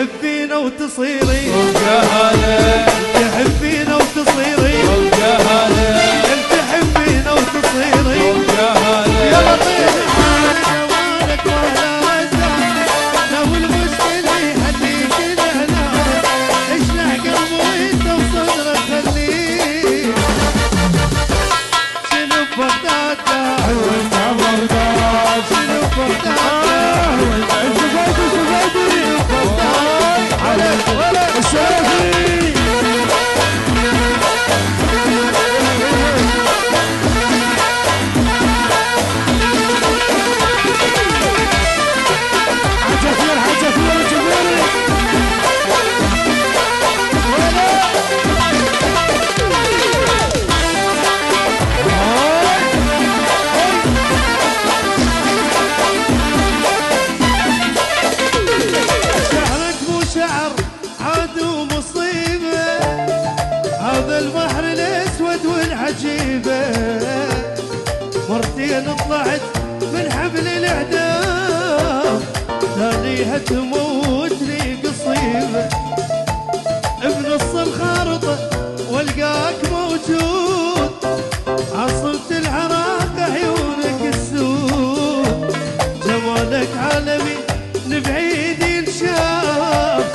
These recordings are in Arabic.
تحبينا وتصيري يا هلا تحبينا وتصيري يا هلا تحبينا وتصيري يا هلا يا لطيف حالك جمالك ولا رزاق لو المشكلة يهديك الهلاك اشلح قلبي وانت وصدرك خليه شنو بغداد وانت بغداد شنو بغداد عجيبة مرتين طلعت من حبل الإعدام ثانيها تموت لي قصيبة بنص الخارطة والقاك موجود عصرت العراق عيونك السود جمالك عالمي لبعيد ينشاف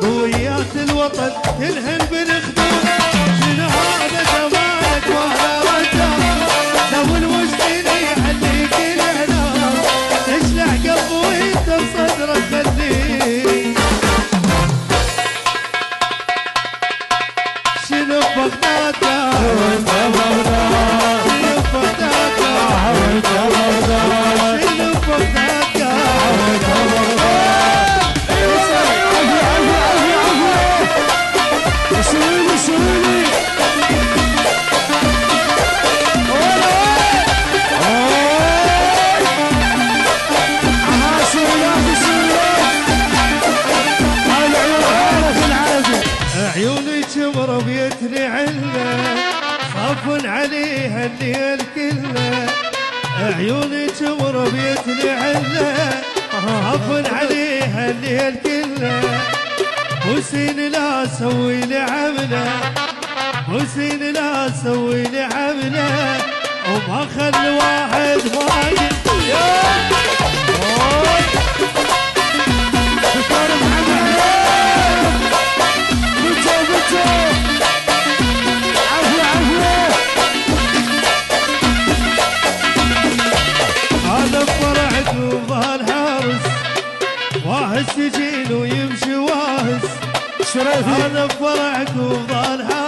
هويات الوطن تلهن بالخدود شنو هذا جمالك ولا رجال لو الوجدين يحليك الإعلام تشلح قلبي وانت بصدرك خليه شنو بغداد وانت بغداد شنو بغداد وانت بغداد شنو بغداد وانت بغداد سويلي سويلي عيونك مربيتني علة صف عليها الليل كله عيونك مربيتني علة صف عليها الليل كله حسين لا سوي لي عمله حسين لا سوي لي عمله وما خلي واحد واقف هذا فرع دوبها الحارس واهس سجين ويمشي واهس هذا فرع دوبها الحارس